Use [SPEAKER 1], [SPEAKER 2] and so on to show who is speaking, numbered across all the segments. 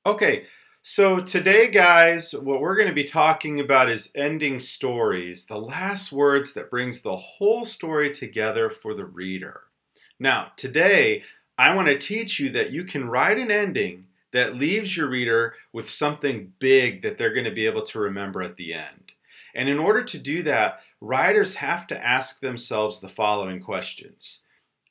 [SPEAKER 1] Okay, so today, guys, what we're going to be talking about is ending stories, the last words that brings the whole story together for the reader. Now, today, I want to teach you that you can write an ending that leaves your reader with something big that they're going to be able to remember at the end. And in order to do that, writers have to ask themselves the following questions.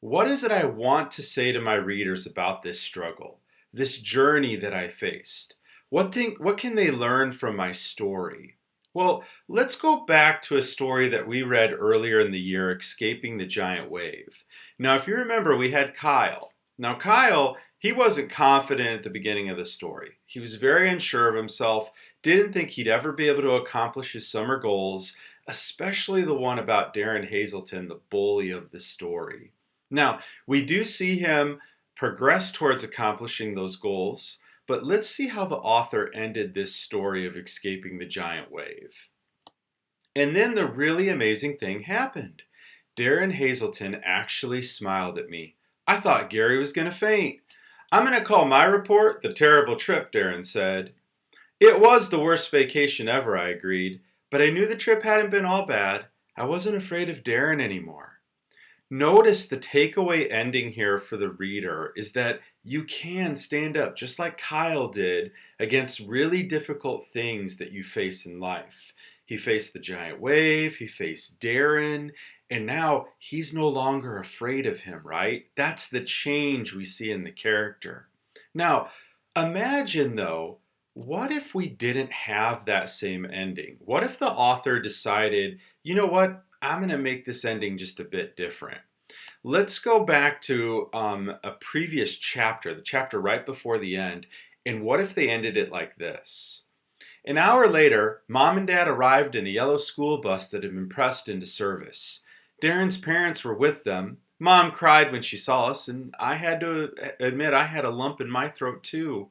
[SPEAKER 1] What is it I want to say to my readers about this struggle? This journey that I faced? What can they learn from my story? Well, let's go back to a story that we read earlier in the year, Escaping the Giant Wave. Now, if you remember, we had Kyle. Now, Kyle, he wasn't confident at the beginning of the story. He was very unsure of himself, didn't think he'd ever be able to accomplish his summer goals, especially the one about Darren Hazelton, the bully of the story. Now, we do see him progress towards accomplishing those goals, but let's see how the author ended this story of escaping the giant wave. And then the really amazing thing happened. Darren Hazelton actually smiled at me. I thought Gary was going to faint. I'm going to call my report the terrible trip, Darren said. It was the worst vacation ever, I agreed, but I knew the trip hadn't been all bad. I wasn't afraid of Darren anymore. Notice the takeaway ending here for the reader is that you can stand up, just like Kyle did, against really difficult things that you face in life. He faced the giant wave, he faced Darren, and now he's no longer afraid of him, right? That's the change we see in the character. Now, imagine though, what if we didn't have that same ending? What if the author decided, you know what? I'm going to make this ending just a bit different. Let's go back to a previous chapter, the chapter right before the end, and what if they ended it like this? An hour later, Mom and Dad arrived in a yellow school bus that had been pressed into service. Darren's parents were with them. Mom cried when she saw us, and I had to admit I had a lump in my throat too.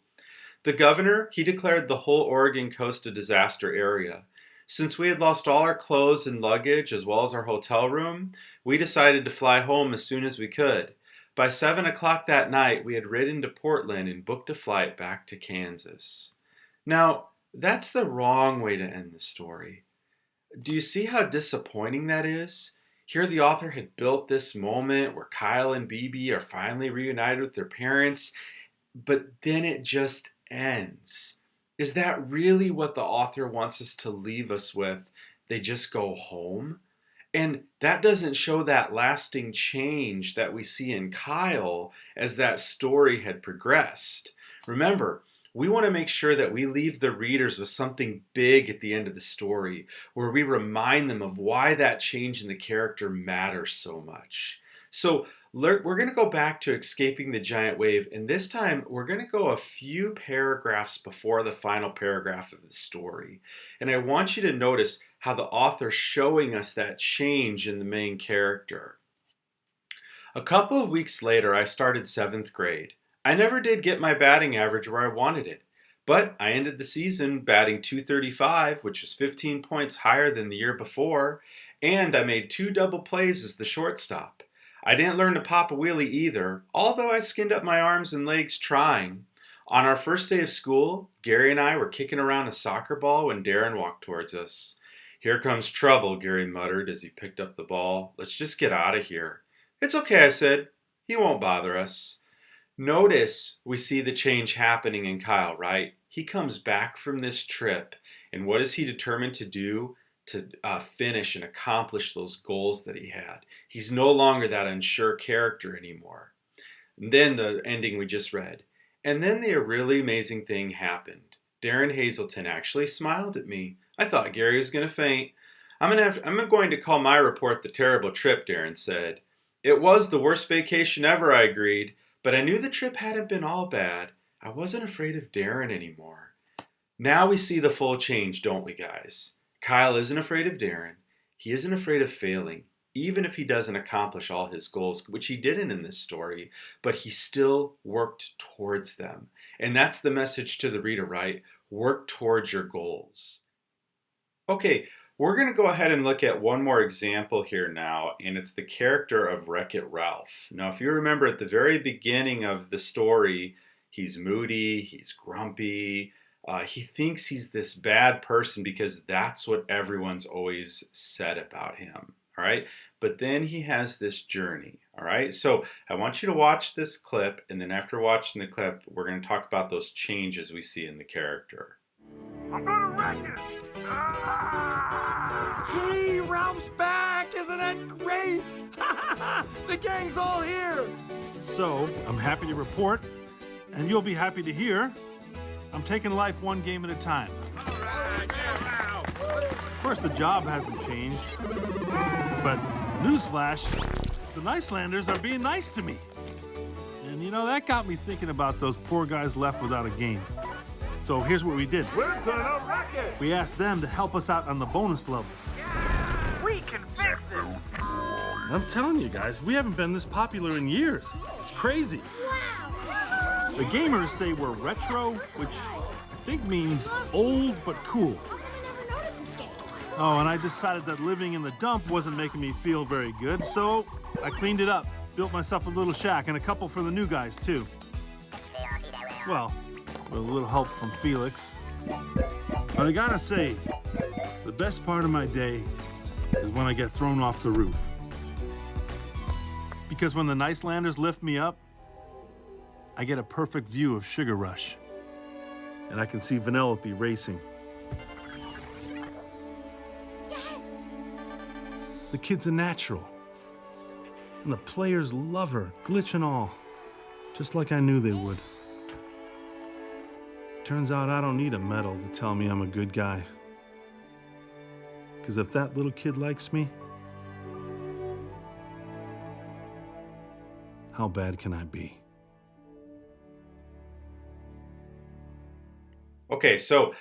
[SPEAKER 1] The governor, he declared the whole Oregon coast a disaster area. Since we had lost all our clothes and luggage as well as our hotel room, we decided to fly home as soon as we could. By 7 o'clock that night, we had ridden to Portland and booked a flight back to Kansas. Now, that's the wrong way to end the story. Do you see how disappointing that is? Here the author had built this moment where Kyle and BB are finally reunited with their parents, but then it just ends. Is that really what the author wants us to leave us with? They just go home? And that doesn't show that lasting change that we see in Kyle as that story had progressed. Remember, we want to make sure that we leave the readers with something big at the end of the story, where we remind them of why that change in the character matters so much. So we're going to go back to Escaping the Giant Wave, and this time we're going to go a few paragraphs before the final paragraph of the story. And I want you to notice how the author's showing us that change in the main character. A couple of weeks later, I started 7th grade. I never did get my batting average where I wanted it, but I ended the season batting .235, which was 15 points higher than the year before, and I made 2 double plays as the shortstop. I didn't learn to pop a wheelie either, although I skinned up my arms and legs trying. On our first day of school, Gary and I were kicking around a soccer ball when Darren walked towards us. Here comes trouble, Gary muttered as he picked up the ball. Let's just get out of here. It's okay, I said. He won't bother us. Notice we see the change happening in Kyle, right? He comes back from this trip, and what is he determined to do? To finish and accomplish those goals that he had. He's no longer that unsure character anymore. And then the ending we just read. And then the really amazing thing happened. Darren Hazelton actually smiled at me. I thought Gary was going to faint. I'm going to call my report the terrible trip, Darren said. It was the worst vacation ever, I agreed, but I knew the trip hadn't been all bad. I wasn't afraid of Darren anymore. Now we see the full change, don't we, guys? Kyle isn't afraid of Darren. He isn't afraid of failing, even if he doesn't accomplish all his goals, which he didn't in this story, but he still worked towards them. And that's the message to the reader, right? Work towards your goals. Okay, we're going to go ahead and look at one more example here now, and it's the character of WreckIt Ralph. Now, if you remember at the very beginning of the story, He's moody, he's grumpy. He thinks he's this bad person because that's what everyone's always said about him. All right. But then he has this journey. All right. So I want you to watch this clip. And then after watching the clip, we're going to talk about those changes we see in the character.
[SPEAKER 2] I'm gonna wreck it!
[SPEAKER 3] Hey, Ralph's back! Isn't that great? The gang's all here!
[SPEAKER 4] So, I'm happy to report, and you'll be happy to hear, I'm taking life one game at a time. Of course, the job hasn't changed, but newsflash, the Nicelanders are being nice to me. And you know, that got me thinking about those poor guys left without a game. So here's what we did.
[SPEAKER 2] We're gonna wreck it!
[SPEAKER 4] We asked them to help us out on the bonus levels.
[SPEAKER 2] We can fix this!
[SPEAKER 4] I'm telling you guys, we haven't been this popular in years. It's crazy.
[SPEAKER 5] Wow!
[SPEAKER 4] The gamers say we're retro, which I think means old but cool.
[SPEAKER 5] I never noticed this game.
[SPEAKER 4] Oh, and I decided that living in the dump wasn't making me feel very good, so I cleaned it up. Built myself a little shack and a couple for the new guys, too. Well, with a little help from Felix. But I gotta say, the best part of my day is when I get thrown off the roof. Because when the Nicelanders lift me up, I get a perfect view of Sugar Rush. And I can see Vanellope racing.
[SPEAKER 5] Yes!
[SPEAKER 4] The kid's a natural. And the players love her, glitch and all. Just like I knew they would. Turns out I don't need a medal to tell me I'm a good guy. Because if that little kid likes me, how bad can I be?
[SPEAKER 1] Okay, so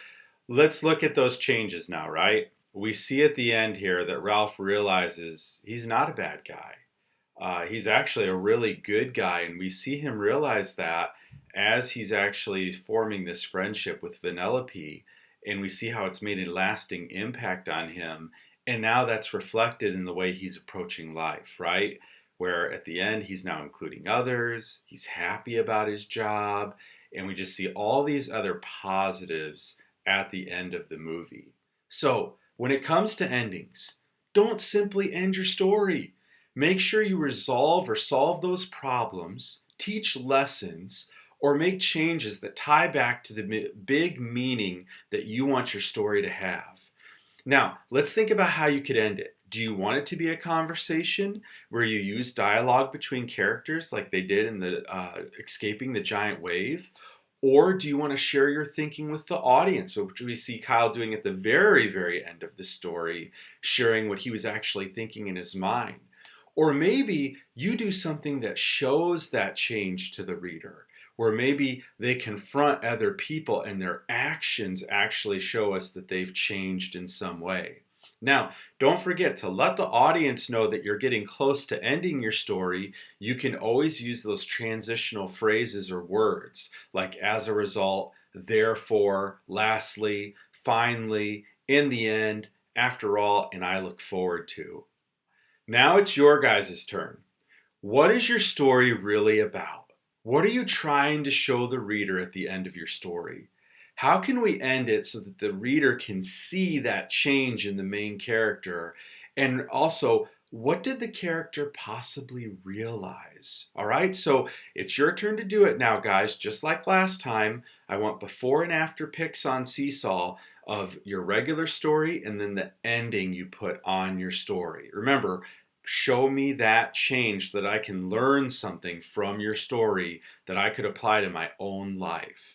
[SPEAKER 1] let's look at those changes now, right? We see at the end here that Ralph realizes he's not a bad guy. He's actually a really good guy, and we see him realize that as he's actually forming this friendship with Vanellope, and we see how it's made a lasting impact on him, and now that's reflected in the way he's approaching life, right? Where at the end he's now including others, he's happy about his job, and we just see all these other positives at the end of the movie. So when it comes to endings, don't simply end your story. Make sure you resolve or solve those problems, teach lessons, or make changes that tie back to the big meaning that you want your story to have. Now, let's think about how you could end it. Do you want it to be a conversation where you use dialogue between characters like they did in the Escaping the Giant Wave? Or do you want to share your thinking with the audience, which we see Kyle doing at the very, very end of the story, sharing what he was actually thinking in his mind? Or maybe you do something that shows that change to the reader, where maybe they confront other people and their actions actually show us that they've changed in some way. Now, don't forget to let the audience know that you're getting close to ending your story. You can always use those transitional phrases or words, like as a result, therefore, lastly, finally, in the end, after all, and I look forward to. Now it's your guys' turn. What is your story really about? What are you trying to show the reader at the end of your story? How can we end it so that the reader can see that change in the main character? And also, what did the character possibly realize? All right, so it's your turn to do it now, guys. Just like last time, I want before and after pics on Seesaw of your regular story and then the ending you put on your story. Remember, show me that change so that I can learn something from your story that I could apply to my own life.